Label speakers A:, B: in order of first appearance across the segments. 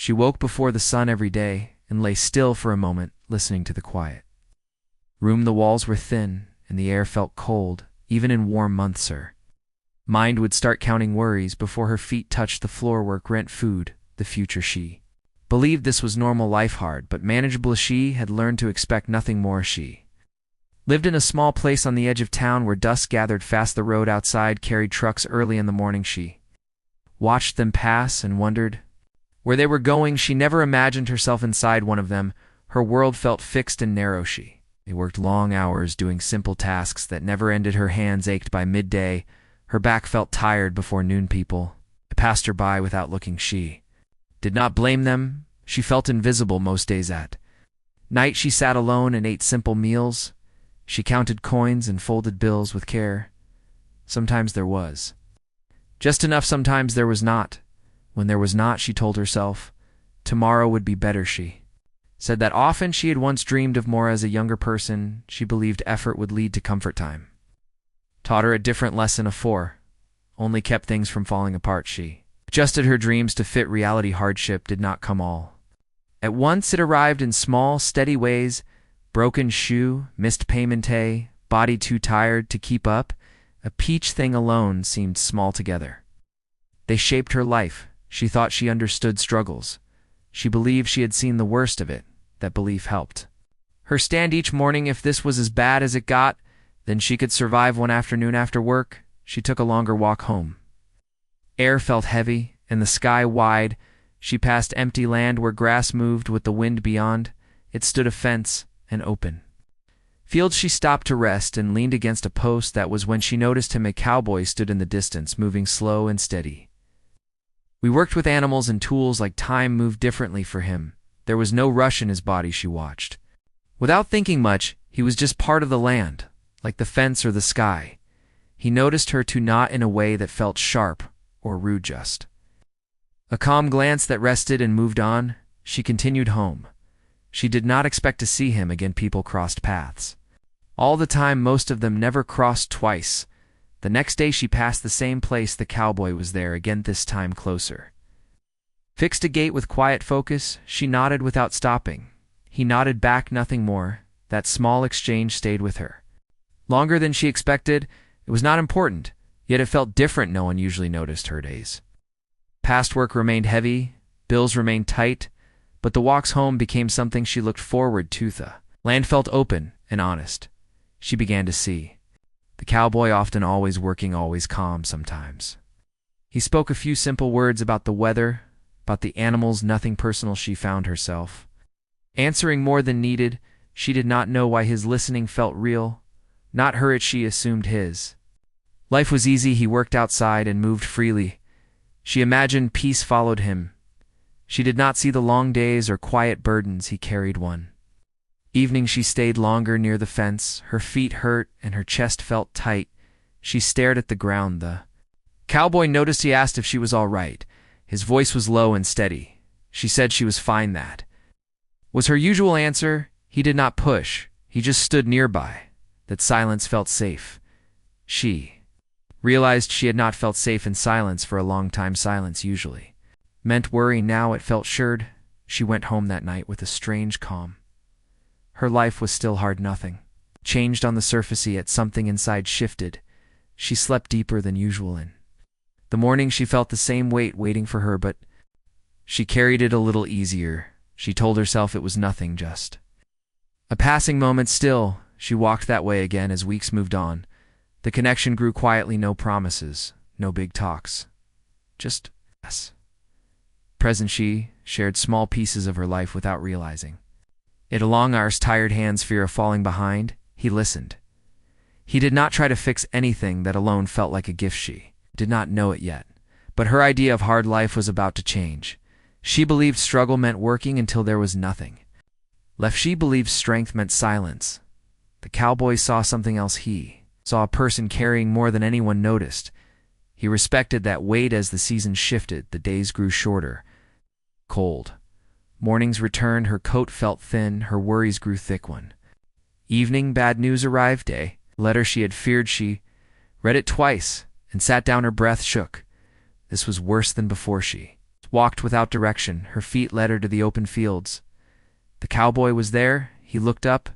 A: She woke before the sun every day and lay still for a moment, listening to the quiet. The walls were thin, and the air felt cold, even in warm months. Her mind would start counting worries before her feet touched the floor. Work, rent, food, the future. She believed this was normal life, hard but manageable. She had learned to expect nothing more. She lived in a small place on the edge of town where dusk gathered fast. The road outside carried trucks early in the morning. She watched them pass and wondered where they were going. She never imagined herself inside one of them. Her world felt fixed and narrow. She worked long hours doing simple tasks that never ended. Her hands ached by midday. Her back felt tired before noon. People passed her by without looking. She did not blame them. She felt invisible most days. At night she sat alone and ate simple meals. She counted coins and folded bills with care. Sometimes there was just enough, sometimes there was not. When there was not, she told herself, tomorrow would be better. She said that often. She had once dreamed of more as a younger person. She believed effort would lead to comfort. Time taught her a different lesson. A four only kept things from falling apart. She adjusted her dreams to fit reality. Hardship did not come all at once. It arrived in small, steady ways. Broken shoe, missed payment, body too tired to keep up. A peach thing alone seemed small together. They shaped her life. She thought she understood struggles. She believed she had seen the worst of it. That belief helped her stand each morning. If this was as bad as it got, then she could survive. One afternoon after work, she took a longer walk home. Air felt heavy and the sky wide. She passed empty land where grass moved with the wind beyond. It stood a fence and open fields. She stopped to rest and leaned against a post. That was when she noticed him. A cowboy stood in the distance, moving slow and steady. We worked with animals and tools like time moved differently for him. There was no rush in his body. She watched without thinking much. He was just part of the land, like the fence or the sky. He noticed her too, not in a way that felt sharp or rude, just a calm glance that rested and moved on. She continued home. She did not expect to see him again. People crossed paths all the time. Most of them never crossed twice. The next day she passed the same place. The cowboy was there again, this time closer. Fixed a gait with quiet focus. She nodded without stopping. He nodded back, nothing more. That small exchange stayed with her longer than she expected. It was not important, yet it felt different. No one usually noticed her days. Past work remained heavy, bills remained tight, but the walks home became something she looked forward to. The land felt open and honest. She began to see the cowboy, often always working, always calm. Sometimes he spoke a few simple words about the weather, about the animals, nothing personal. She found herself answering more than needed. She did not know why his listening felt real. Not her, it she assumed his life was easy. He worked outside and moved freely. She imagined peace followed him. She did not see the long days or quiet burdens he carried. One evening she stayed longer near the fence. Her feet hurt and her chest felt tight. She stared at the ground. The cowboy noticed. He asked if she was all right. His voice was low and steady. She said she was fine. That was her usual answer. He did not push. He just stood nearby. That silence felt safe. She realized she had not felt safe in silence for a long time. Silence usually meant worry. Now it felt assured. She went home that night with a strange calm. Her life was still hard. Nothing changed on the surface, yet something inside shifted. She slept deeper than usual. In the morning she felt the same weight waiting for her, but she carried it a little easier. She told herself it was nothing, just a passing moment. Still, she walked that way again as weeks moved on. The connection grew quietly. No promises, no big talks, just us. Present, she shared small pieces of her life without realizing it. Along our tired hands, fear of falling behind. He listened. He did not try to fix anything that alone felt like a gift. She did not know it yet, but her idea of hard life was about to change. She believed struggle meant working until there was nothing left. She believed strength meant silence. The cowboy saw something else. He saw a person carrying more than anyone noticed. He respected that weight. As the seasons shifted, the days grew shorter. Cold mornings returned. Her coat felt thin. Her worries grew thick. One evening, bad news arrived. A letter she had feared. She read it twice and sat down. Her breath shook. This was worse than before. She walked without direction. Her feet led her to the open fields. The cowboy was there. He looked up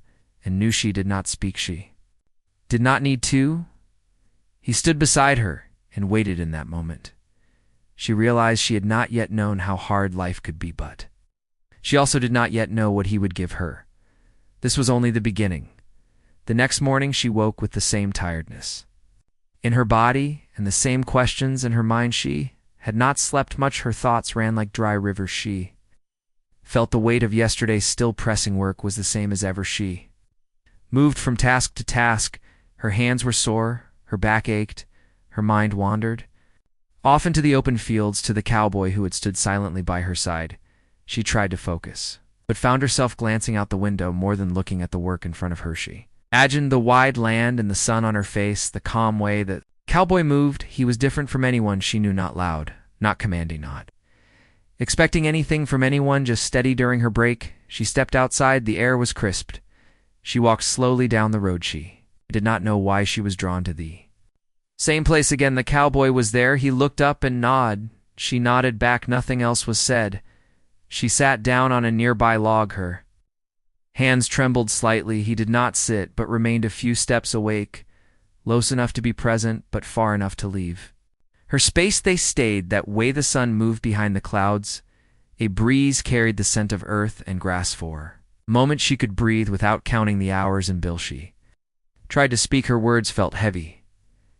A: and knew she did not speak. She did not need to. He stood beside her and waited in that moment. She realized she had not yet known how hard life could be, but she also did not yet know what he would give her. This was only the beginning. The next morning she woke with the same tiredness in her body and the same questions in her mind. She had not slept much. Her thoughts ran like dry rivers. She felt the weight of yesterday's still pressing work was the same as ever. She moved from task to task. Her hands were sore, her back ached, her mind wandered off into the open fields to the cowboy who had stood silently by her side. She tried to focus, but found herself glancing out the window more than looking at the work in front of her. She imagined the wide land and the sun on her face, the calm way that cowboy moved. He was different from anyone she knew, not loud, not commanding, not expecting anything from anyone, just steady. During her break, she stepped outside. The air was crisped. She walked slowly down the road. She did not know why she was drawn to the same place again. The cowboy was there. He looked up and nodded. She nodded back. Nothing else was said. She sat down on a nearby log. Her hands trembled slightly. He did not sit, but remained a few steps awake, close enough to be present, but far enough to leave her space. They stayed that way. The sun moved behind the clouds. A breeze carried the scent of earth and grass. For a moment she could breathe without counting the hours and bill. She tried to speak. Her words felt heavy.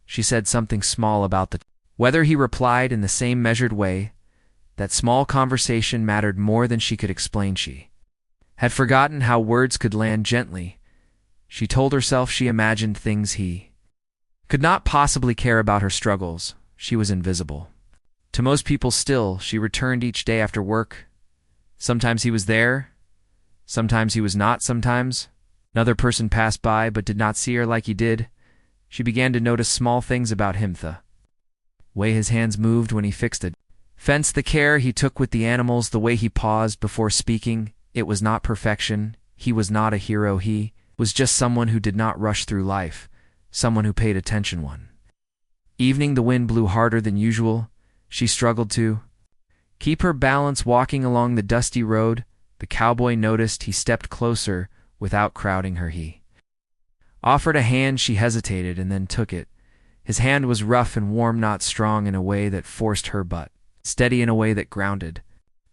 A: She said something small about the weather. He replied in the same measured way. That small conversation mattered more than she could explain. She had forgotten how words could land gently. She told herself she imagined things he could not possibly care about. Her struggles. She was invisible to most people. Still, she returned each day after work. Sometimes he was there. Sometimes he was not. Sometimes another person passed by but did not see her like he did. She began to notice small things about him. The way his hands moved when he fixed a fence, the care he took with the animals, the way he paused before speaking. It was not perfection. He was not a hero. He was just someone who did not rush through life, someone who paid attention. One evening, the wind blew harder than usual. She struggled to keep her balance walking along the dusty road. The cowboy noticed. He stepped closer without crowding her. He offered a hand. She hesitated and then took it. His hand was rough and warm, not strong in a way that forced her, but steady in a way that grounded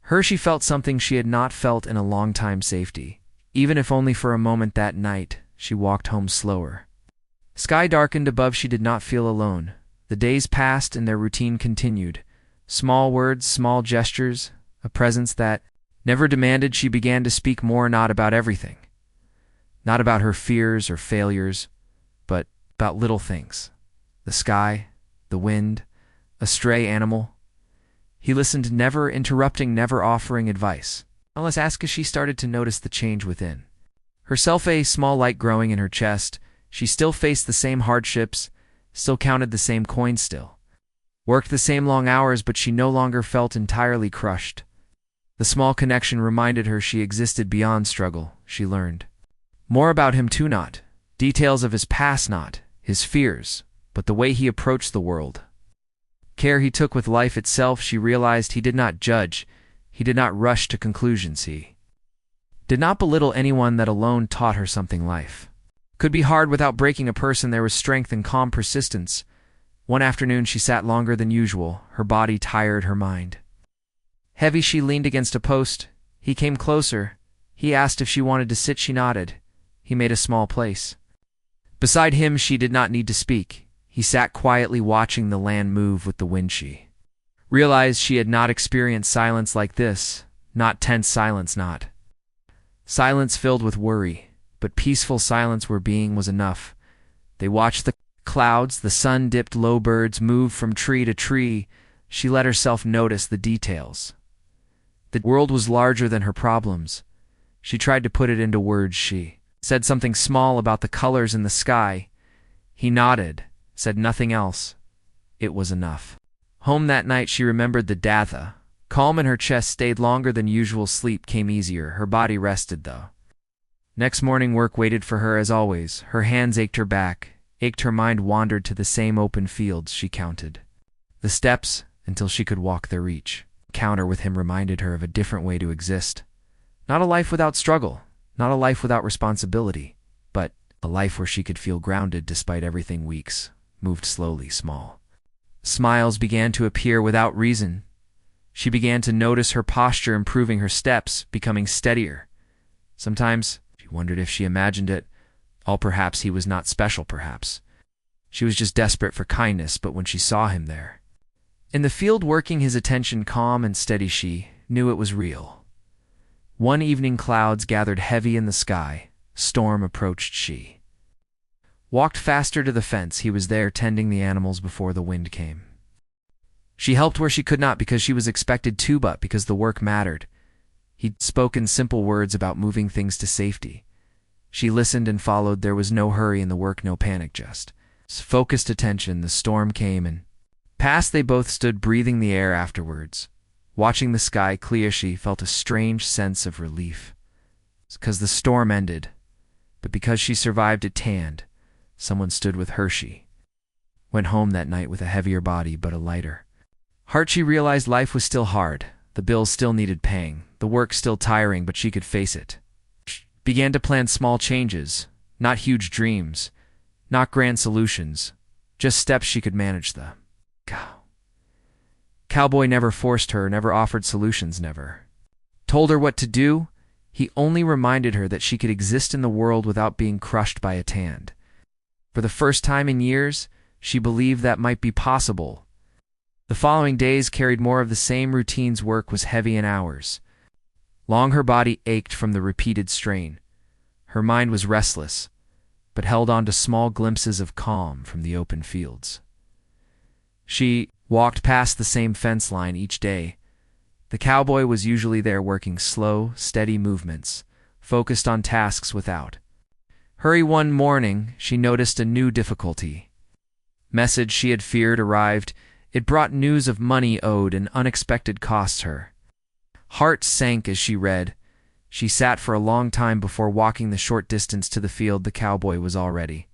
A: her. She felt something she had not felt in a long time. Safety, even if only for a moment. That night, she walked home slower. Sky darkened above. She did not feel alone. The days passed and their routine continued. Small words, small gestures, a presence that never demanded. She began to speak more, not about everything, not about her fears or failures, but about little things. The sky, the wind, a stray animal. He listened, never interrupting, never offering advice, unless asked. As she started to notice the change within herself, a small light growing in her chest. She still faced the same hardships, still counted the same coins, still worked the same long hours, but she no longer felt entirely crushed. The small connection reminded her she existed beyond struggle. She learned more about him too, not details of his past, not his fears, but the way he approached the world. Care he took with life itself. She realized he did not judge. He did not rush to conclusions. He did not belittle anyone. That alone taught her something. Life could be hard without breaking a person. There was strength in calm persistence. One afternoon she sat longer than usual, her body tired, her mind heavy. She leaned against a post. He came closer. He asked if she wanted to sit. She nodded. He made a small place beside him. She did not need to speak. He sat quietly, watching the land move with the wind. She realized she had not experienced silence like this, not tense silence, not silence filled with worry, but peaceful silence where being was enough. They watched the clouds, the sun dipped low, birds moved from tree to tree. She let herself notice the details. The world was larger than her problems. She tried to put it into words. She said something small about the colors in the sky. He nodded, said nothing else. It was enough. Home that night she remembered the datha. Calm in her chest, stayed longer than usual. Sleep came easier. Her body rested, though. Next morning work waited for her as always. Her hands ached, her back ached, her mind wandered to the same open fields. She counted the steps until she could walk their reach. Encounter with him reminded her of a different way to exist. Not a life without struggle, not a life without responsibility, but a life where she could feel grounded despite everything. Weeks moved slowly, small. Smiles began to appear without reason. She began to notice her posture improving, her steps becoming steadier. Sometimes she wondered if she imagined it all. Perhaps he was not special, perhaps she was just desperate for kindness. But when she saw him there, in the field working, his attention calm and steady, she knew it was real. One evening, clouds gathered heavy in the sky. Storm approached. She walked faster to the fence. He was there, tending the animals before the wind came. She helped where she could not because she was expected to, but because the work mattered. He'd spoken simple words about moving things to safety. She listened and followed. There was no hurry in the work, no panic, just focused attention. The storm came and passed. They both stood breathing the air afterwards, watching the sky clear. She felt a strange sense of relief. It's because the storm ended, but because she survived it. Tanned, someone stood with her. She went home that night with a heavier body but a lighter heart. She realized life was still hard. The bills still needed paying. The work still tiring, but she could face it. She began to plan small changes, not huge dreams, not grand solutions, just steps she could manage. The Cowboy never forced her, never offered solutions, never told her what to do. He only reminded her that she could exist in the world without being crushed by a tand. For the first time in years, she believed that might be possible. The following days carried more of the same routines. Work was heavy in hours long. Her body ached from the repeated strain. Her mind was restless, but held on to small glimpses of calm from the open fields. She walked past the same fence line each day. The cowboy was usually there, working slow, steady movements, focused on tasks without hurry. One morning, she noticed a new difficulty. Message she had feared arrived. It brought news of money owed and unexpected costs. Her heart sank as she read. She sat for a long time before walking the short distance to the field. The cowboy was already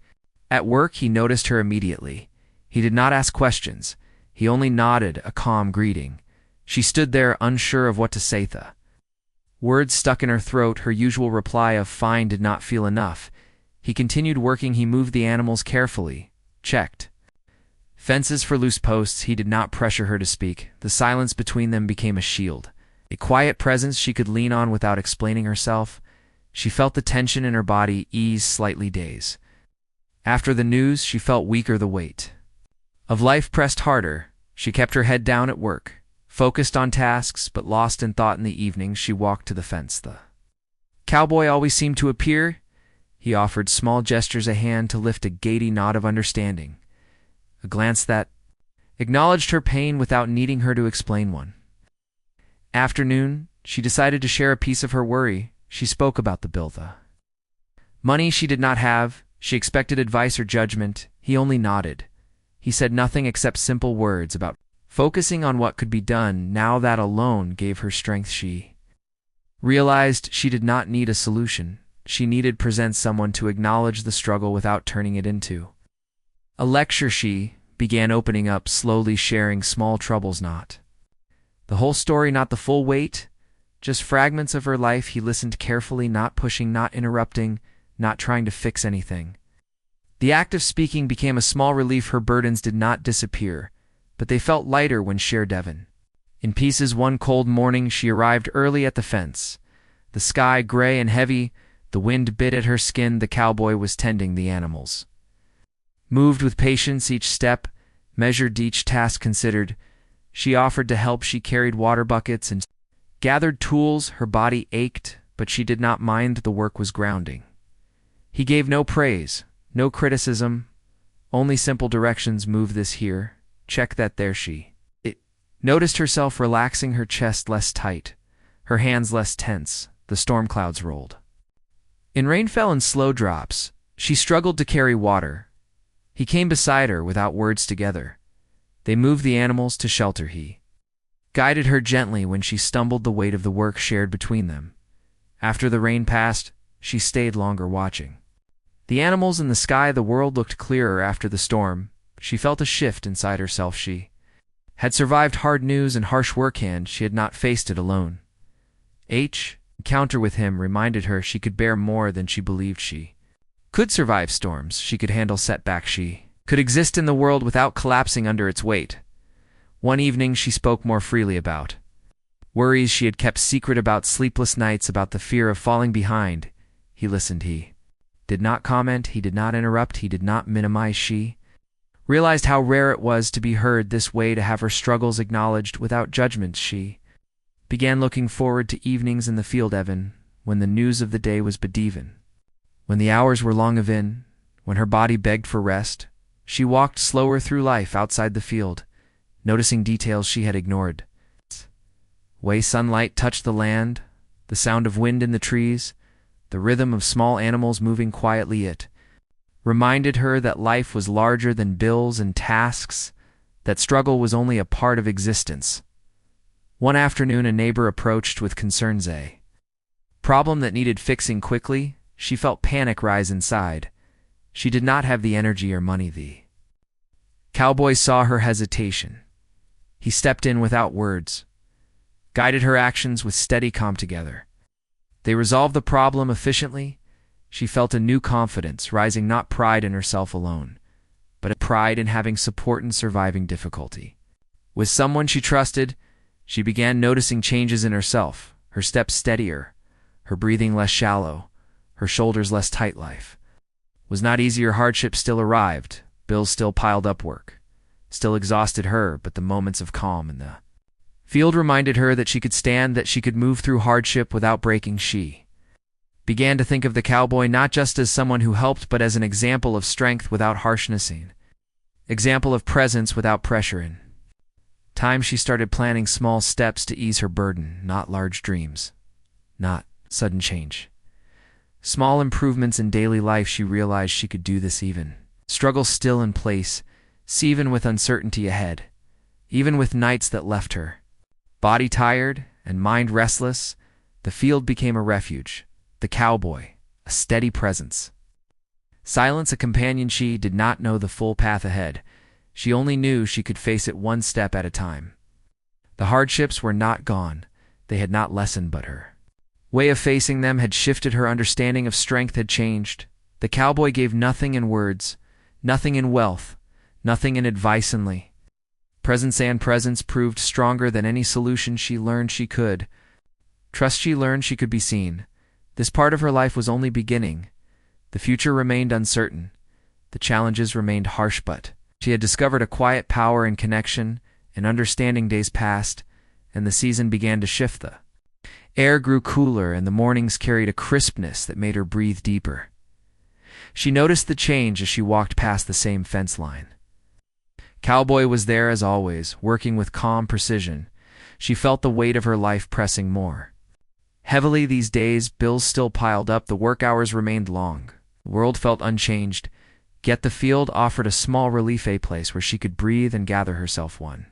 A: at work. He noticed her immediately. He did not ask questions. He only nodded, a calm greeting. She stood there, unsure of what to say. The words stuck in her throat. Her usual reply of fine did not feel enough. He continued working. He moved the animals carefully, checked fences for loose posts. He did not pressure her to speak. The silence between them became a shield, a quiet presence she could lean on without explaining herself. She felt the tension in her body ease slightly. Days after the news, she felt weaker. The weight of life pressed harder. She kept her head down at work, focused on tasks but lost in thought. In the evening, she walked to the fence. The cowboy always seemed to appear. He offered small gestures, a hand to lift, a gaiety nod of understanding, a glance that acknowledged her pain without needing her to explain one. Afternoon, she decided to share a piece of her worry. She spoke about the bill, the money she did not have. She expected advice or judgment. He only nodded. He said nothing except simple words about focusing on what could be done. Now that alone gave her strength. She realized she did not need a solution. She needed present someone to acknowledge the struggle without turning it into a lecture. She began opening up, slowly sharing small troubles, not the whole story, not the full weight, just fragments of her life. He listened carefully, not pushing, not interrupting, not trying to fix anything. The act of speaking became a small relief. Her burdens did not disappear, but they felt lighter when shared. Devon in pieces. One cold morning, she arrived early at the fence. The sky gray and heavy, the wind bit at her skin. The cowboy was tending the animals. Moved with patience, each step measured, each task considered. She offered to help. She carried water buckets and gathered tools. Her body ached, but she did not mind. The work was grounding. He gave no praise, no criticism, only simple directions. Move this here, check that there. She noticed herself relaxing, her chest less tight, her hands less tense. The storm clouds rolled in. Rain fell in slow drops. She struggled to carry water. He came beside her without words. Together they moved the animals to shelter. He guided her gently when she stumbled, the weight of the work shared between them. After the rain passed, she stayed longer, watching the animals in the sky. The world looked clearer after the storm. She felt a shift inside herself. She had survived hard news and harsh work hand, she had not faced it alone. Encounter with him reminded her she could bear more than she believed she could survive storms, she could handle setbacks, she could exist in the world without collapsing under its weight. One evening she spoke more freely about worries she had kept secret, about sleepless nights, about the fear of falling behind. He listened. He did not comment, he did not interrupt, he did not minimize. She realized how rare it was to be heard this way, to have her struggles acknowledged without judgment. She began looking forward to evenings in the field, even when the news of the day was but even. When the hours were long of in, when her body begged for rest, she walked slower through life outside the field, noticing details she had ignored. Way sunlight touched the land, the sound of wind in the trees, the rhythm of small animals moving quietly. It reminded her that life was larger than bills and tasks, that struggle was only a part of existence. One afternoon a neighbor approached with concerns, a problem that needed fixing quickly. She felt panic rise inside. She did not have the energy or money. The cowboy saw her hesitation. He stepped in without words, guided her actions with steady calm. Together they resolved the problem efficiently. She felt a new confidence rising, not pride in herself alone, but a pride in having support in surviving difficulty. With someone she trusted, she began noticing changes in herself, her steps steadier, her breathing less shallow, her shoulders less tight. Life was not easier. Hardship still arrived, bills still piled up, work still exhausted her, but the moments of calm in the field reminded her that she could stand, that she could move through hardship without breaking. She began to think of the cowboy not just as someone who helped, but as an example of strength without harshness, an example of presence without pressure. In time she started planning small steps to ease her burden, not large dreams, not sudden change. Small improvements in daily life. She realized she could do this even struggles still in place, even with uncertainty ahead, even with nights that left her body tired and mind restless. The field became a refuge, the cowboy a steady presence. Silence a companion. She did not know the full path ahead. She only knew she could face it one step at a time. The hardships were not gone, they had not lessened, but her way of facing them had shifted. Her understanding of strength had changed. The cowboy gave nothing in words, nothing in wealth, nothing in advice. Only presence, and presence proved stronger than any solution. She learned she could trust. She learned she could be seen. This part of her life was only beginning. The future remained uncertain. The challenges remained harsh, but she had discovered a quiet power in connection and understanding. Days passed, and the season began to shift. The air grew cooler, and the mornings carried a crispness that made her breathe deeper. She noticed the change as she walked past the same fence line. Cowboy was there as always, working with calm precision. She felt the weight of her life pressing more heavily these days. Bills still piled up, the work hours remained long. The world felt unchanged, yet the field offered a small relief, a place where she could breathe and gather herself. One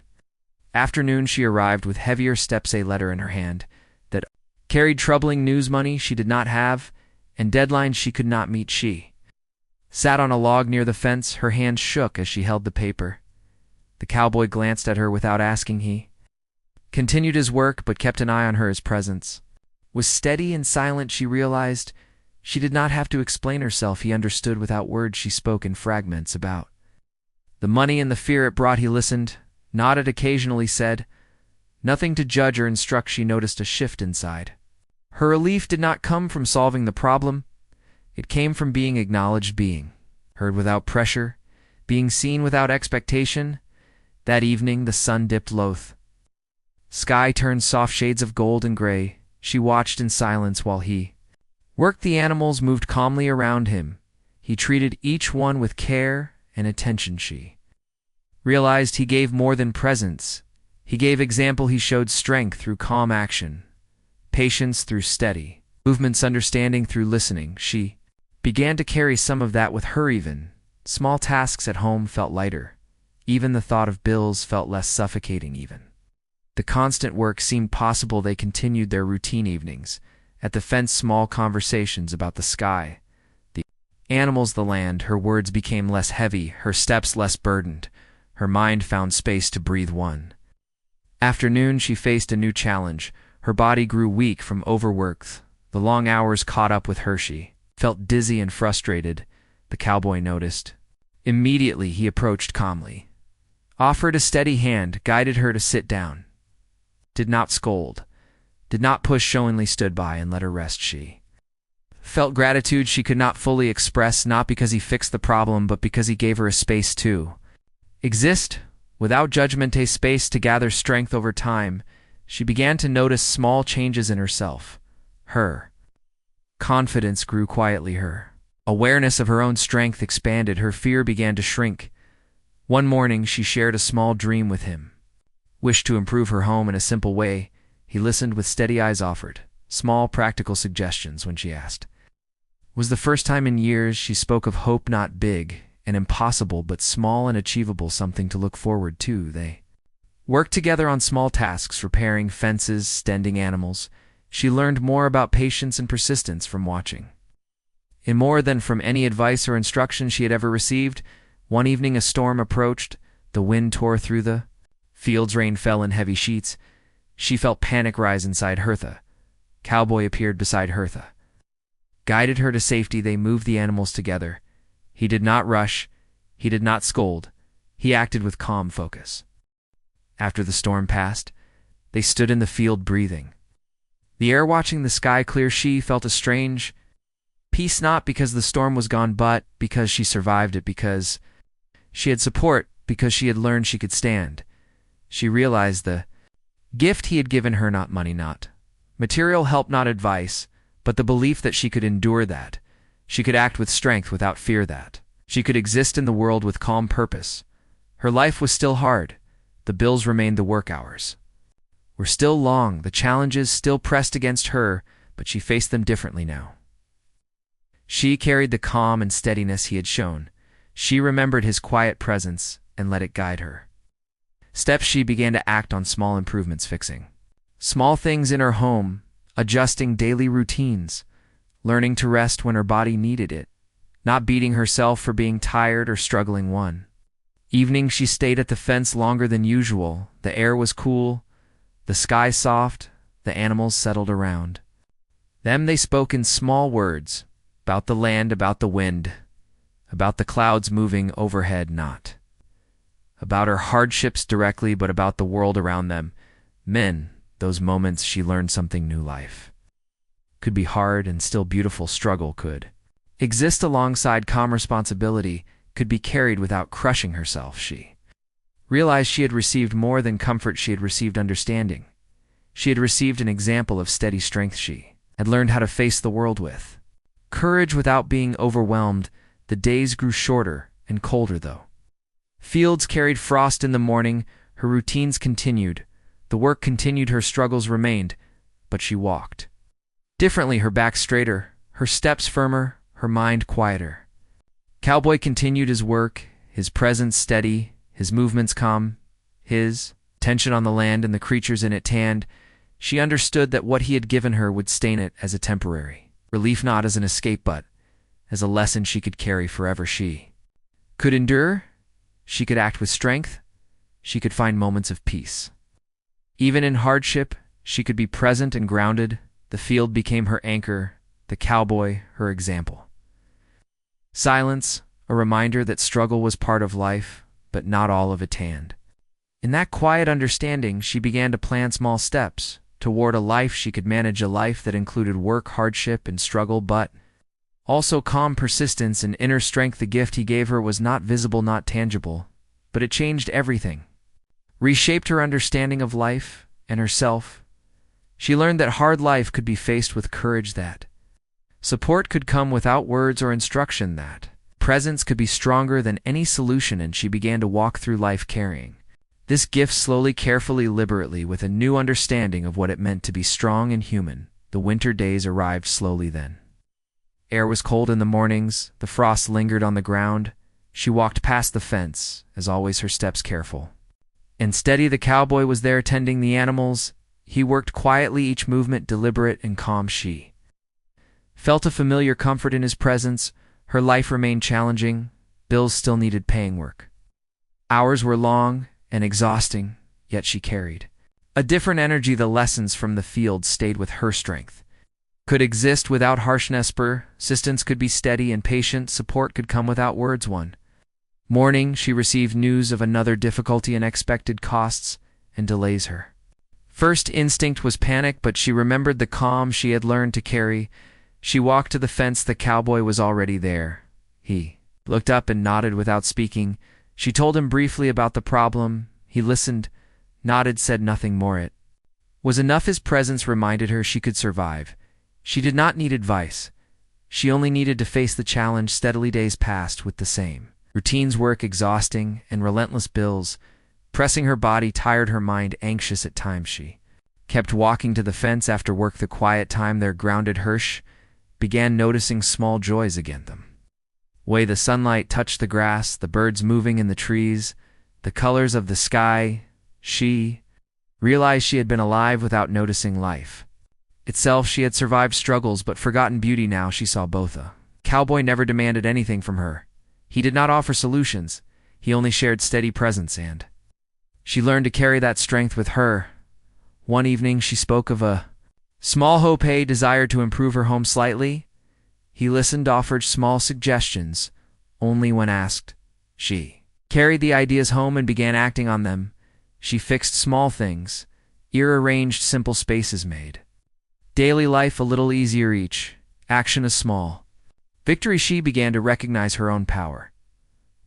A: afternoon she arrived with heavier steps, a letter in her hand that carried troubling news, money she did not have, and deadlines she could not meet. She sat on a log near the fence, her hands shook as she held the paper. The cowboy glanced at her without asking. He continued his work, but kept an eye on her. His presence was steady and silent. She realized she did not have to explain herself. He understood without words. She spoke in fragments about the money and the fear it brought. He listened, nodded occasionally, said nothing to judge or instruct. She noticed a shift inside. Her relief did not come from solving the problem. It came from being acknowledged, being heard without pressure, being seen without expectation. That evening the sun dipped low. Sky turned soft shades of gold and gray. She watched in silence while he worked. The animals moved calmly around him. He treated each one with care and attention. She realized he gave more than presence. He gave example. He showed strength through calm action, patience through steady movements, understanding through listening. She began to carry some of that with her. Even small tasks at home felt lighter. Even the thought of bills felt less suffocating. Even the constant work seemed possible. They continued their routine evenings. At the fence, small conversations about the sky, the animals, the land. Her words became less heavy, her steps less burdened. Her mind found space to breathe. One Afternoon, she faced a new challenge. Her body grew weak from overwork. The long hours caught up with her. She felt dizzy and frustrated. The cowboy noticed. Immediately, he approached calmly, offered a steady hand, guided her to sit down. Did not scold, did not push, showingly stood by and let her rest. She felt gratitude she could not fully express, not because he fixed the problem, but because he gave her a space to exist, without judgment, a space to gather strength. Over time, she began to notice small changes in herself. Her confidence grew quietly. Her awareness of her own strength expanded. Her fear began to shrink. One morning, she shared a small dream with him. Wished to improve her home in a simple way. He listened with steady eyes, offered small practical suggestions when she asked. It was the first time in years she spoke of hope, not big and impossible, but small and achievable, something to look forward to. They worked together on small tasks, repairing fences, tending animals. She learned more about patience and persistence from watching, in more than from any advice or instruction she had ever received. One evening, a storm approached. The wind tore through the fields, rain fell in heavy sheets. She felt panic rise inside Hertha. Cowboy appeared beside Hertha, guided her to safety. They moved the animals together. He did not rush. He did not scold. He acted with calm focus. After the storm passed, they stood in the field breathing, the air, watching the sky clear. She felt a strange peace, not because the storm was gone, but because she survived it, because she had support, because she had learned she could stand. She realized the gift he had given her, not money, not material help, not advice, but the belief that she could endure, that she could act with strength without fear, that she could exist in the world with calm purpose. Her life was still hard. The bills remained, the work hours were still long, the challenges still pressed against her, but she faced them differently now. She carried the calm and steadiness he had shown. She remembered his quiet presence and let it guide her steps. She began to act on small improvements, fixing small things in her home, adjusting daily routines, learning to rest when her body needed it, not beating herself for being tired or struggling. One evening, she stayed at the fence longer than usual. The air was cool, the sky soft, the animals settled around them. They spoke in small words, about the land, about the wind, about the clouds moving overhead, not about her hardships directly, but about the world around them. Men, those moments she learned something new. Life could be hard and still beautiful. Struggle could exist alongside calm. Responsibility could be carried without crushing herself. She realized she had received more than comfort. She had received understanding. She had received an example of steady strength. She had learned how to face the world with courage without being overwhelmed. The days grew shorter and colder, though fields carried frost in the morning. Her routines continued. The work continued. Her struggles remained, but she walked differently, her back straighter, her steps firmer, her mind quieter. Cowboy continued his work, his presence steady, his movements calm, his attention on the land and the creatures in it tanned. She understood that what he had given her would sustain it as a temporary relief, not as an escape, but as a lesson she could carry forever. She could endure, she could act with strength, she could find moments of peace. Even in hardship, she could be present and grounded. The field became her anchor, the cowboy her example. Silence, a reminder that struggle was part of life, but not all of it. Tanned. In that quiet understanding, she began to plan small steps toward a life she could manage, a life that included work, hardship, and struggle, but also calm, persistence, and inner strength. The gift he gave her was not visible, not tangible, but it changed everything, reshaped her understanding of life and herself. She learned that hard life could be faced with courage, that support could come without words or instruction, that presence could be stronger than any solution, and she began to walk through life carrying this gift slowly, carefully, deliberately, with a new understanding of what it meant to be strong and human. The winter days arrived slowly then. Air was cold in the mornings, the frost lingered on the ground. She walked past the fence, as always, her steps careful and steady. The cowboy was there tending the animals. He worked quietly, each movement deliberate and calm. She felt a familiar comfort in his presence. Her life remained challenging. Bills still needed paying, work hours were long and exhausting, yet she carried A different energy. The lessons from the field stayed with her. Strength could exist without harshness. Persistence could be steady and patient. Support could come without words. One morning, she received news of another difficulty. Unexpected costs and delays. Her first instinct was panic, but she remembered the calm she had learned to carry. She walked to the fence. The cowboy was already there. He looked up and nodded without speaking. She told him briefly about the problem. He listened, nodded, said nothing more. It was enough. His presence reminded her she could survive. She did not need advice. She only needed to face the challenge. Steadily days passed with the same routines, work exhausting, and relentless bills pressing her body, tired, her mind anxious at times. She kept walking to the fence after work. The quiet time there grounded her. She began noticing small joys again. The way the sunlight touched the grass, the birds moving in the trees, the colors of the sky. She realized she had been alive without noticing life itself. She had survived struggles but forgotten beauty. Now she saw both. A cowboy never demanded anything from her. He did not offer solutions. He only shared steady presence, and she learned to carry that strength with her. One evening she spoke of a small hope. A desire to improve her home slightly. He listened, offered small suggestions. Only when asked, she carried the ideas home and began acting on them. She fixed small things, rearranged simple spaces, made daily life a little easier. Each action a small victory. She began to recognize her own power.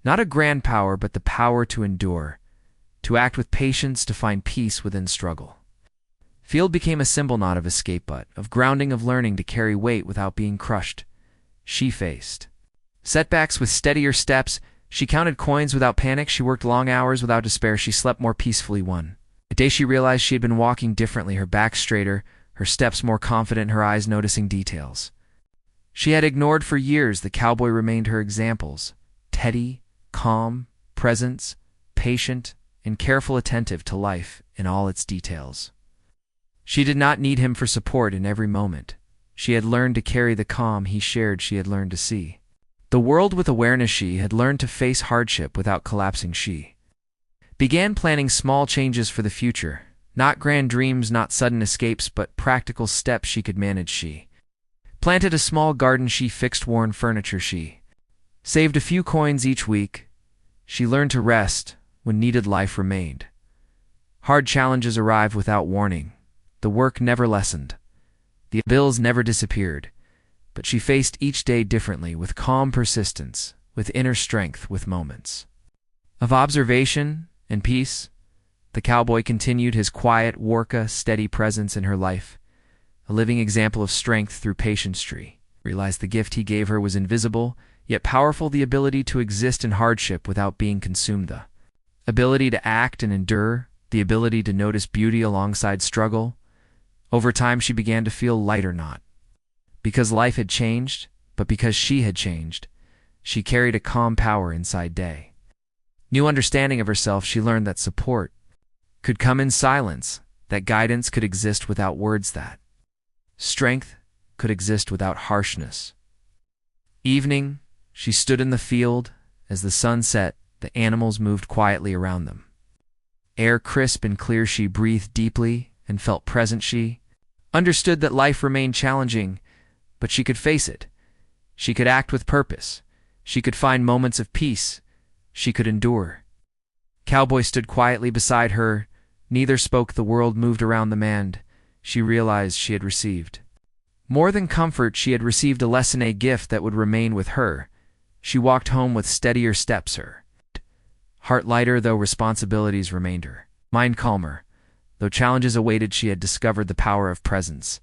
A: Not a grand power, but the power to endure, to act with patience, to find peace within struggle. Field became a symbol not of escape but of grounding, of learning to carry weight without being crushed. She faced setbacks with steadier steps. She counted coins without panic. She worked long hours without despair. She slept more peacefully. One day she realized she had been walking differently, her back straighter, her steps more confident, her eyes noticing details she had ignored for years. The cowboy remained her examples: steady, calm, presence, patient, and careful, attentive to life in all its details. She did not need him for support in every moment. She had learned to carry the calm he shared. She had learned to see the world with awareness. She had learned to face hardship without collapsing. She began planning small changes for the future, not grand dreams, not sudden escapes, but practical steps she could manage. She planted a small garden. She fixed worn furniture. She saved a few coins each week. She learned to rest when needed. Life remained. Hard challenges arrived without warning. The work never lessened. The bills never disappeared. But she faced each day differently, with calm persistence, with inner strength, with moments of observation and peace. The cowboy continued his quiet, steady presence in her life, a living example of strength through patience. She realized the gift he gave her was invisible, yet powerful: the ability to exist in hardship without being consumed, the ability to act and endure, the ability to notice beauty alongside struggle. Over time, she began to feel lighter, not because life had changed, but because she had changed. She carried a calm power inside. Day new understanding of herself. She learned that support could come in silence, that guidance could exist without words, that strength could exist without harshness. Evening, she stood in the field. As the sun set, the animals moved quietly around them. Air crisp and clear. She breathed deeply and felt present. She understood that life remained challenging, but she could face it. She could act with purpose. She could find moments of peace. She could endure. Cowboy stood quietly beside her. Neither spoke. The world moved around them, and she realized she had received more than comfort. She had received a lesson, a gift that would remain with her. She walked home with steadier steps, her heart lighter, though responsibilities remained, her mind calmer. Though challenges awaited, she had discovered the power of presence,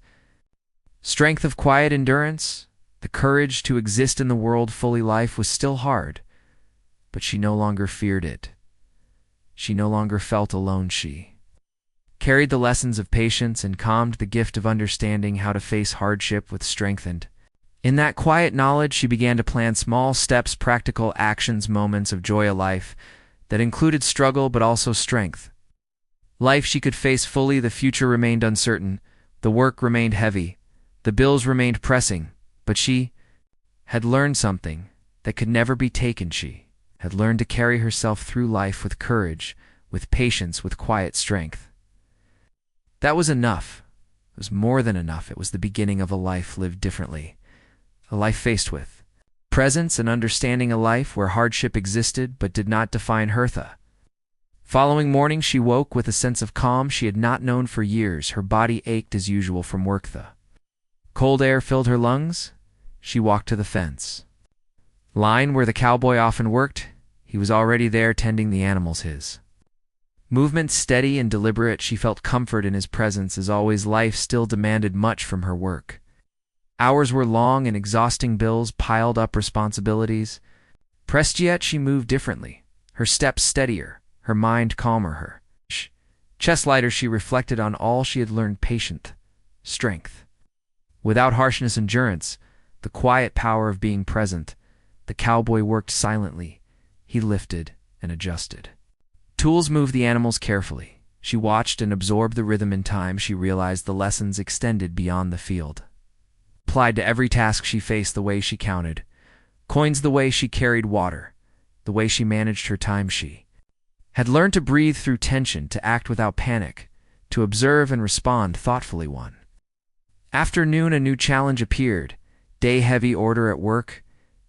A: strength of quiet endurance, the courage to exist in the world fully. Life was still hard, but she no longer feared it. She no longer felt alone. She carried the lessons of patience and calmed, the gift of understanding how to face hardship with strength. And in that quiet knowledge, she began to plan small steps, practical actions, moments of joy, a life that included struggle but also strength. Life she could face fully. The future remained uncertain. The work remained heavy. The bills remained pressing. But she had learned something that could never be taken. She had learned to carry herself through life with courage, with patience, with quiet strength. That was enough. It was more than enough. It was the beginning of a life lived differently, a life faced with presence and understanding, a life where hardship existed but did not define Hertha. Following morning, she woke with a sense of calm she had not known for years. Her body ached as usual from work. The cold air filled her lungs. She walked to the fence line where the cowboy often worked. He was already there tending the animals. His movements steady and deliberate. She felt comfort in his presence. As always, life still demanded much from her work. Hours were long and exhausting. Bills piled up, responsibilities pressed, yet she moved differently. Her steps steadier, her mind calmer, her chest lighter. She reflected on all she had learned: patience, strength, without harshness, endurance, the quiet power of being present. The cowboy worked silently. He lifted and adjusted tools, moved the animals carefully. She watched and absorbed the rhythm. In time, she realized the lessons extended beyond the field, applied to every task she faced: the way she counted coins, the way she carried water, the way she managed her time. She had learned to breathe through tension, to act without panic, to observe and respond thoughtfully. One afternoon, a new challenge appeared: day heavy, order at work,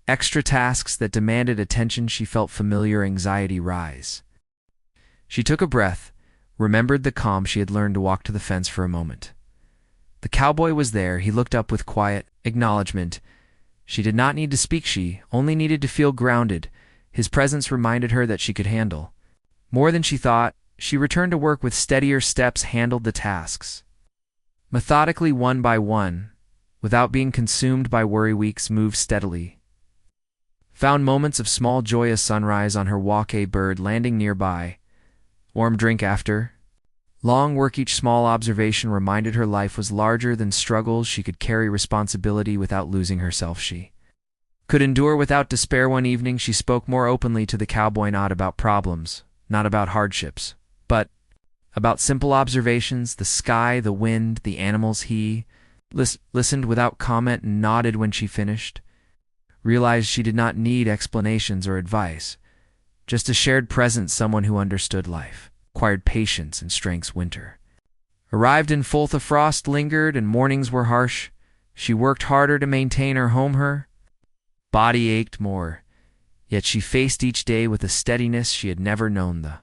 A: extra tasks that demanded attention. She felt familiar anxiety rise. She took a breath, remembered the calm she had learned, to walk to the fence for a moment. The cowboy was there. He looked up with quiet acknowledgement. She did not need to speak. She only needed to feel grounded. His presence reminded her that she could handle more than she thought. She returned to work with steadier steps, handled the tasks methodically, one by one, without being consumed by worry. Weeks moved steadily, found moments of small joy: a sunrise on her walk, a bird landing nearby, warm drink after long work. Each small observation reminded her life was larger than struggles. She could carry responsibility without losing herself. She could endure without despair. One evening, she spoke more openly to the cowboy, not about problems, not about hardships, but about simple observations: the sky, the wind, the animals. He listened without comment and nodded when she finished. Realized she did not need explanations or advice, just a shared presence, someone who understood life, acquired patience and strengths. Winter arrived in full. The frost lingered and mornings were harsh. She worked harder to maintain her home. Her body ached more, yet she faced each day with a steadiness she had never known. The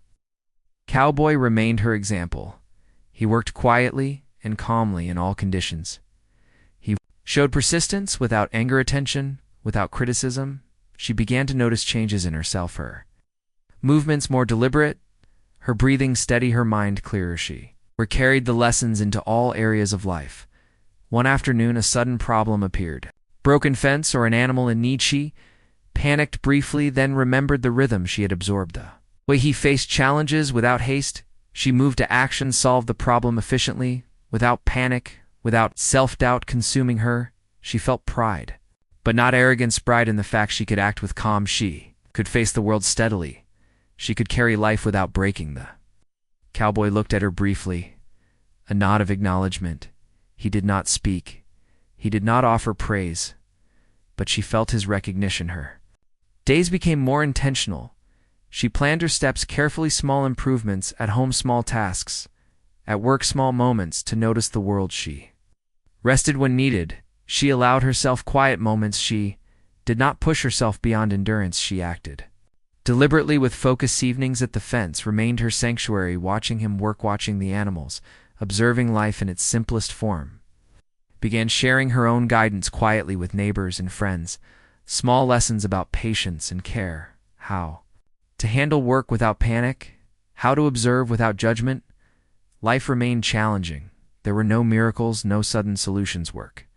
A: cowboy remained her example. He worked quietly and calmly in all conditions. He showed persistence without anger, attention without criticism. She began to notice changes in herself: her movements more deliberate, her breathing steady, her mind clearer. She carried the lessons into all areas of life. One afternoon, a sudden problem appeared: broken fence or an animal in need. She panicked briefly, then remembered the rhythm she had absorbed, the way he faced challenges without haste. She moved to action, solved the problem efficiently, without panic, without self-doubt consuming her. She felt pride, but not arrogance. Pride in the fact she could act with calm. She could face the world steadily. She could carry life without breaking. The cowboy looked at her briefly, a nod of acknowledgement. He did not speak. He did not offer praise, but she felt his recognition. Her days became more intentional. She planned her steps carefully: small improvements at home, small tasks at work, small moments to notice the world. She rested when needed. She allowed herself quiet moments. She did not push herself beyond endurance. She acted deliberately with focus. Evenings at the fence remained her sanctuary, watching him work, watching the animals, observing life in its simplest form. Began sharing her own guidance quietly with neighbors and friends, small lessons about patience and care, how to handle work without panic, how to observe without judgment. Life remained challenging. There were no miracles, no sudden solutions. Work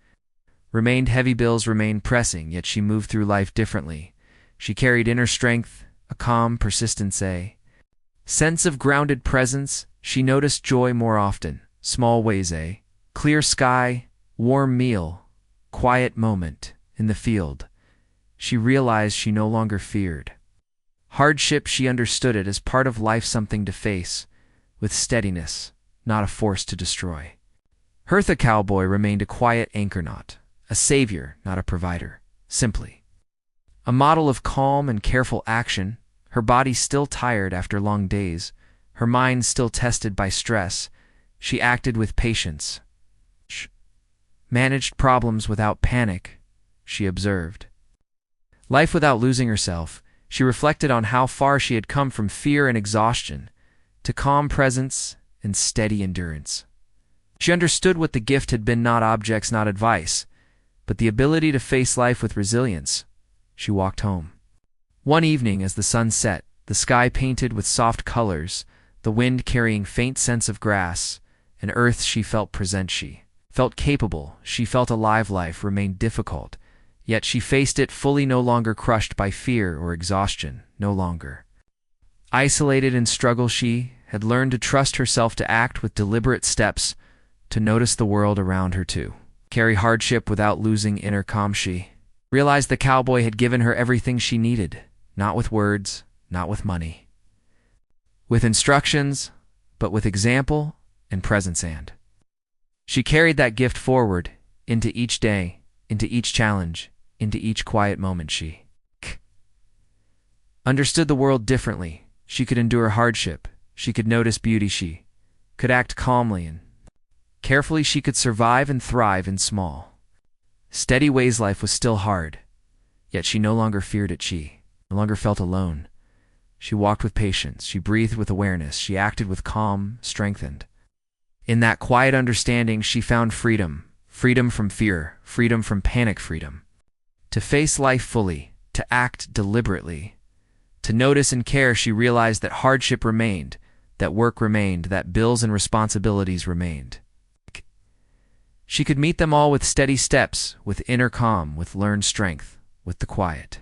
A: remained heavy, bills remained pressing, yet she moved through life differently. She carried inner strength, a calm persistence, a sense of grounded presence. She noticed joy more often, small ways: a clear sky, warm meal, quiet moment in the field. She realized she no longer feared hardship. She understood it as part of life, something to face with steadiness, not a force to destroy. Hertha Cowboy remained a quiet anchor, not a savior, not a provider, simply a model of calm and careful action. Her body still tired after long days, her mind still tested by stress, She acted with patience. She managed problems without panic, she observed. Life without losing herself, she reflected on how far she had come from fear and exhaustion to calm presence and steady endurance. She understood what the gift had been: not objects, not advice, but the ability to face life with resilience. She walked home. One evening, as the sun set, the sky painted with soft colors, the wind carrying faint scents of grass and earth, she felt present. She felt capable. She felt alive. Life remained difficult, yet she faced it fully, no longer crushed by fear or exhaustion, no longer isolated in struggle. She had learned to trust herself, to act with deliberate steps, to notice the world around her, to carry hardship without losing inner calm. She realized the cowboy had given her everything she needed, not with words, not with money, with instructions, but with example and presence. And she carried that gift forward into each day, into each challenge, into each quiet moment. She understood the world differently. She could endure hardship. She could notice beauty. She could act calmly and carefully. She could survive and thrive in small, steady ways. Life was still hard, yet she no longer feared it. She no longer felt alone. She walked with patience. She breathed with awareness. She acted with calm, strengthened. In that quiet understanding, she found freedom. Freedom from fear, freedom from panic, freedom to face life fully, to act deliberately, to notice and care. She realized that hardship remained, that work remained, that bills and responsibilities remained. She could meet them all with steady steps, with inner calm, with learned strength, with the quiet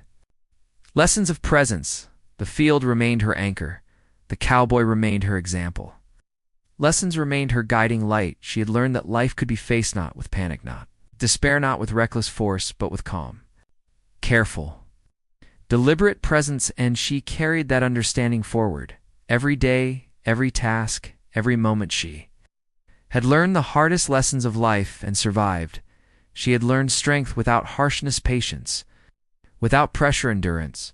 A: lessons of presence. The field remained her anchor. The cowboy remained her example. Lessons remained her guiding light. She had learned that life could be faced not with panic, not despair, not with reckless force, but with calm, careful, deliberate presence. And she carried that understanding forward. Every day, every task, every moment, she had learned the hardest lessons of life and survived. She had learned strength without harshness, patience without pressure, endurance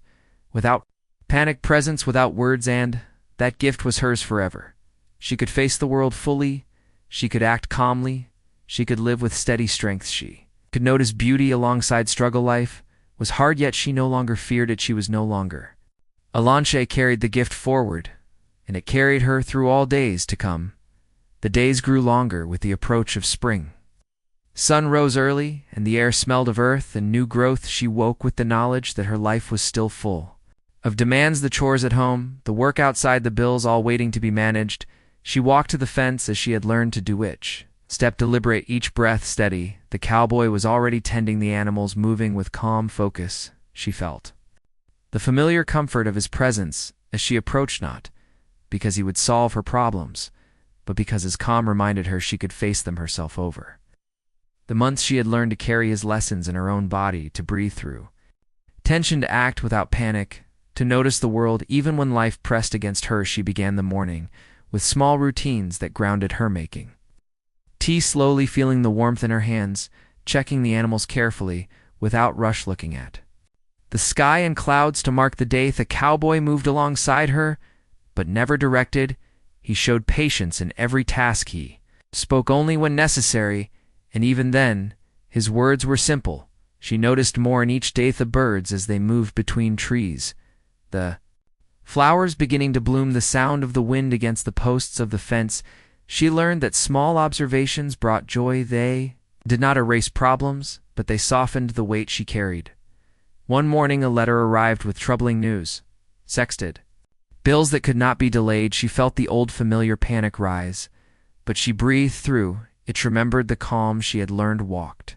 A: without panic, presence without words, and that gift was hers forever. She could face the world fully. She could act calmly. She could live with steady strength. She could notice beauty alongside struggle. Life was hard, yet she no longer feared it. She was no longer alone. She carried the gift forward, and it carried her through all days to come. The days grew longer with the approach of spring. Sun rose early, and the air smelled of earth and new growth. She woke with the knowledge that her life was still full of demands, the chores at home, the work outside, the bills all waiting to be managed. She walked to the fence as she had learned to do, each step deliberate, each breath steady. The cowboy was already tending the animals, moving with calm focus. She felt the familiar comfort of his presence as she approached, not because he would solve her problems, but because his calm reminded her she could face them herself. Over the months, she had learned to carry his lessons in her own body, to breathe through tension, to act without panic, to notice the world even when life pressed against her. She began the morning with small routines that grounded her, making tea slowly, feeling the warmth in her hands, checking the animals carefully without rush, looking at the sky and clouds to mark the day. The cowboy moved alongside her, but never directed. He showed patience in every task. He spoke only when necessary, and even then, his words were simple. She noticed more in each day: the birds as they moved between trees, the flowers beginning to bloom, the sound of the wind against the posts of the fence. She learned that small observations brought joy. They did not erase problems, but they softened the weight she carried. One morning, a letter arrived with troubling news. Sexted bills that could not be delayed. She felt the old familiar panic rise, but she breathed through it, remembered the calm she had learned, walked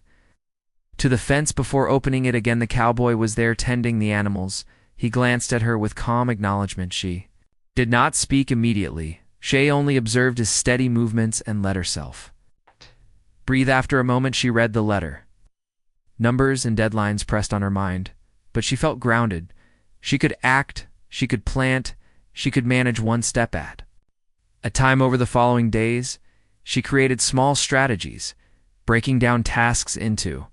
A: to the fence before opening it again. The cowboy was there, tending the animals. He glanced at her with calm acknowledgement. She did not speak immediately. She only observed his steady movements and let herself breathe. After a moment, she read the letter. Numbers and deadlines pressed on her mind, but she felt grounded. She could act, she could plant, she could manage one step at a time. Over the following days, she created small strategies, breaking down tasks into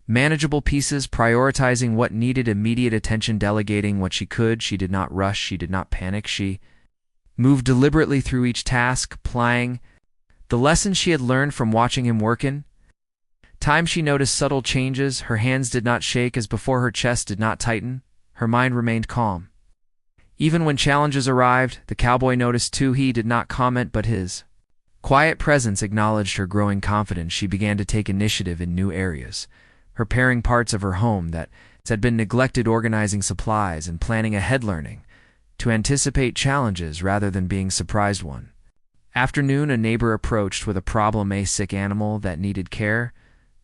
A: manageable pieces, prioritizing what needed immediate attention, delegating what she could. She did not rush, she did not panic. She moved deliberately through each task, applying The lessons she had learned from watching him working. Time she noticed subtle changes, her hands did not shake as before, her chest did not tighten, her mind remained calm. Even when challenges arrived, the cowboy noticed too. He did not comment, but his quiet presence acknowledged her growing confidence. She began to take initiative in new areas, repairing parts of her home that had been neglected, organizing supplies, and planning ahead, learning to anticipate challenges rather than being surprised one. Afternoon, a neighbor approached with a problem, a sick animal that needed care.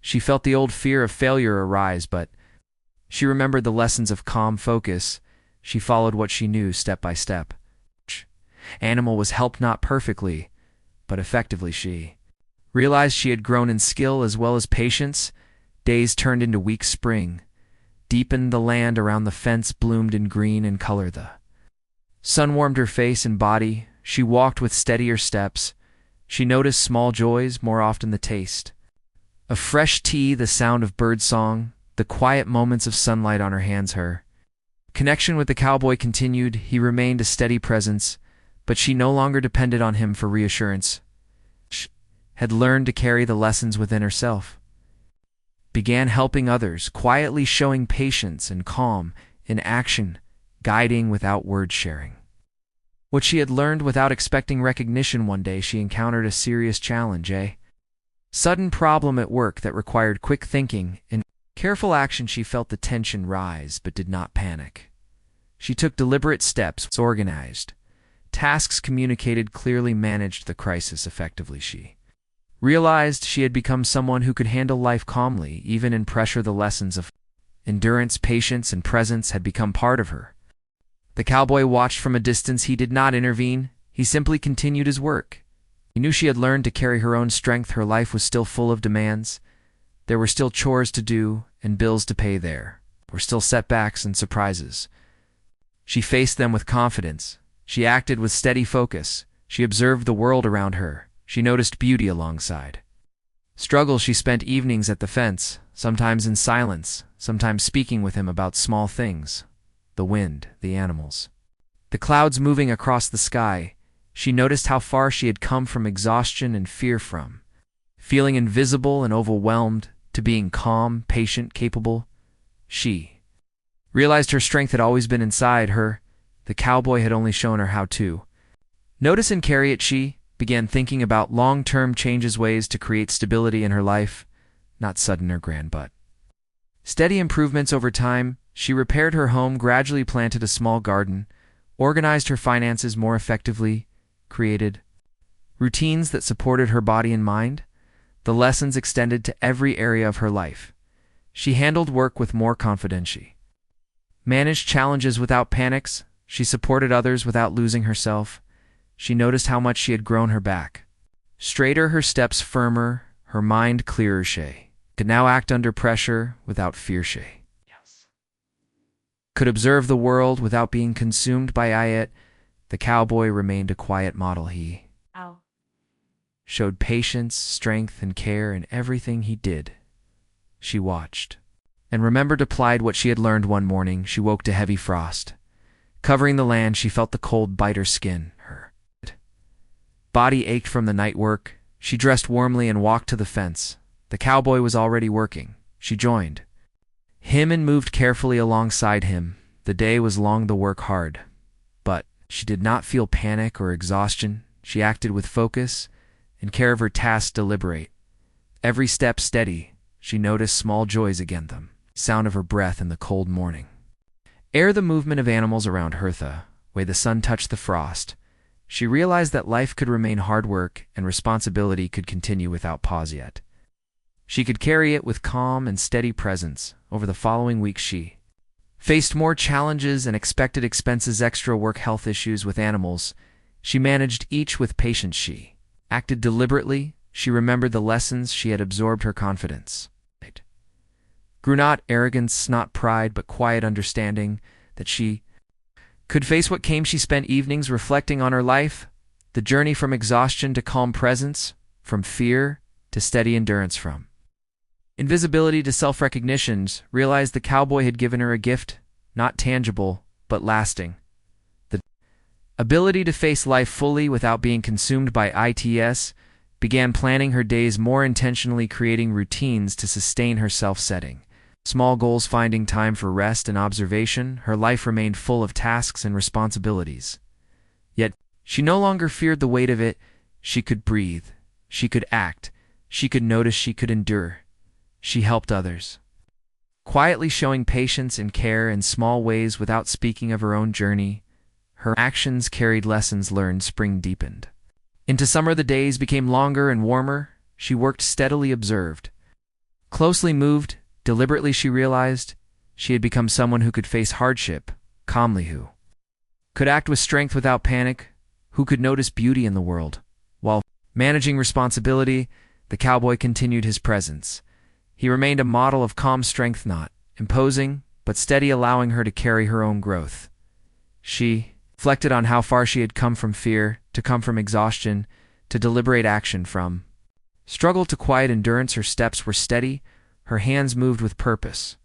A: She felt the old fear of failure arise, but she remembered the lessons of calm focus. She followed what she knew step by step. Animal was helped not perfectly, but effectively. She realized she had grown in skill as well as patience. Days turned into weeks. Spring deepened. The land around the fence bloomed in green and color. The sun warmed her face and body. She walked with steadier steps. She noticed small joys, more often the taste of fresh tea, the sound of bird song, the quiet moments of sunlight on her hands. Her connection with the cowboy continued. He remained a steady presence, but she no longer depended on him for reassurance. She had learned to carry the lessons within herself. Began helping others, quietly showing patience and calm in action, guiding without word sharing what she had learned without expecting recognition. One day she encountered a serious challenge, a sudden problem at work that required quick thinking and careful action. She felt the tension rise but did not panic. She took deliberate steps, organized tasks, communicated clearly, managed the crisis effectively. She realized she had become someone who could handle life calmly, even in pressure. The lessons of endurance, patience, and presence had become part of her. The cowboy watched from a distance. He did not intervene. He simply continued his work. He knew she had learned to carry her own strength. Her life was still full of demands. There were still chores to do and bills to pay. There were still setbacks and surprises. She faced them with confidence. She acted with steady focus. She observed the world around her. She noticed beauty alongside struggle. She spent evenings at the fence, sometimes in silence, sometimes speaking with him about small things. The wind, the animals, the clouds moving across the sky. She noticed how far she had come from exhaustion and fear, from feeling invisible and overwhelmed to being calm, patient, capable. She realized her strength had always been inside her. The cowboy had only shown her how to notice and carry it. She began thinking about long-term changes, ways to create stability in her life, not sudden or grand, but steady improvements over time. She repaired her home, gradually planted a small garden, organized her finances more effectively, created routines that supported her body and mind. The lessons extended to every area of her life. She handled work with more confidence. She managed challenges without panics. She supported others without losing herself. She noticed how much she had grown. Her back straighter, her steps firmer, her mind clearer. She could now act under pressure without fear. She could observe the world without being consumed by it. The cowboy remained a quiet model. He showed patience, strength, and care in everything he did. She watched and remembered, applied what she had learned. One morning, she woke to heavy frost covering the land. She felt the cold bite her skin. Her body ached from the night work. She dressed warmly and walked to the fence. The cowboy was already working. She joined him and moved carefully alongside him. The day was long, the work hard, but she did not feel panic or exhaustion. She acted with focus and care of her task, deliberate. Every step steady. She noticed small joys again, the sound of her breath in the cold morning air, the movement of animals around her, the way the sun touched the frost. She realized that life could remain hard work and responsibility could continue without pause yet. She could carry it with calm and steady presence. Over the following weeks, she faced more challenges and expected expenses, extra work, health issues with animals. She managed each with patience. She acted deliberately. She remembered the lessons she had absorbed. Her confidence grew, not arrogance, not pride, but quiet understanding that she could face what came. She spent evenings reflecting on her life, the journey from exhaustion to calm presence, from fear to steady endurance, from invisibility to self-recognition. Realized the cowboy had given her a gift, not tangible, but lasting. The ability to face life fully without being consumed by its began planning her days more intentionally, creating routines to sustain her self-setting. Small goals, finding time for rest and observation, her life remained full of tasks and responsibilities. Yet, she no longer feared the weight of it. She could breathe. She could act. She could notice. She could endure. She helped others, quietly showing patience and care in small ways without speaking of her own journey. Her actions carried lessons learned. Spring deepened. Into summer the days became longer and warmer. She worked steadily, observed, closely moved. Deliberately she realized she had become someone who could face hardship calmly, who could act with strength without panic, who could notice beauty in the world. While managing responsibility, the cowboy continued his presence. He remained a model of calm strength, not imposing, but steady, allowing her to carry her own growth. She reflected on how far she had come from fear, to come from exhaustion, to deliberate action, from struggle to quiet endurance. Her steps were steady, her hands moved with purpose.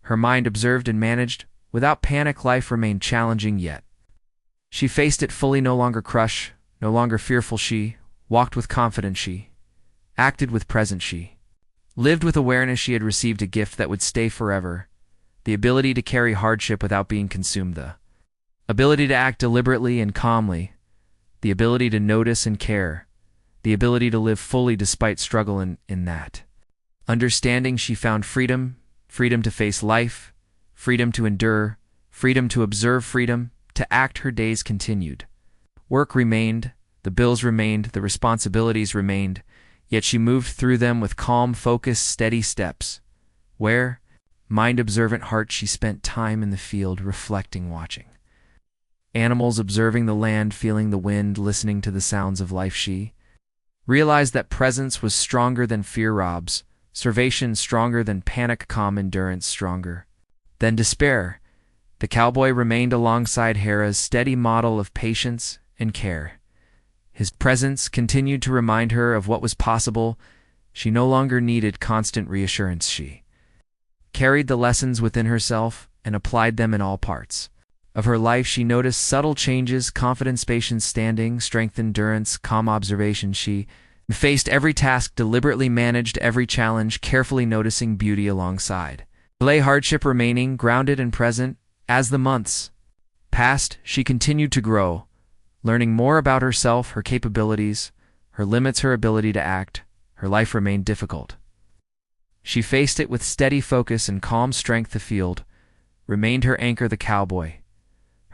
A: Her mind observed and managed. Without panic, life remained challenging, yet she faced it fully, no longer crushed, no longer fearful. She walked with confidence. She acted with presence. She lived with awareness. She had received a gift that would stay forever, the ability to carry hardship without being consumed, the ability to act deliberately and calmly, the ability to notice and care, the ability to live fully despite struggle. In that understanding, she found freedom, freedom to face life, freedom to endure, freedom to observe, freedom to act. Her days continued. Work remained, the bills remained, the responsibilities remained, yet she moved through them with calm, focused, steady steps. Where, mind observant, heart, she spent time in the field, reflecting, watching animals, observing the land, feeling the wind, listening to the sounds of life. She realized that presence was stronger than fear robs, observation stronger than panic, calm endurance stronger than despair. The cowboy remained alongside Hera's steady model of patience and care. His presence continued to remind her of what was possible. She no longer needed constant reassurance. She carried the lessons within herself and applied them in all parts of her life. She noticed subtle changes: confidence, patience, standing, strength, endurance, calm observation. She faced every task, deliberately managed every challenge, carefully noticing beauty alongside delay, hardship, remaining grounded and present. As the months passed, she continued to grow, learning more about herself, her capabilities, her limits, her ability to act. Her life remained difficult. She faced it with steady focus and calm strength. The field remained her anchor, the cowboy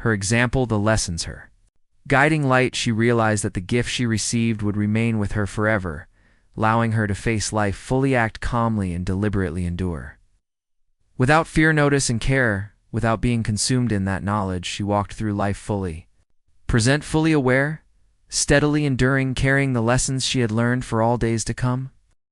A: her example, the lessons her guiding light. She realized that the gift she received would remain with her forever, allowing her to face life fully, act calmly, and deliberately endure without fear, notice and care. Without being consumed in that knowledge, she walked through life fully present, fully aware, steadily enduring, carrying the lessons she had learned for all days to come.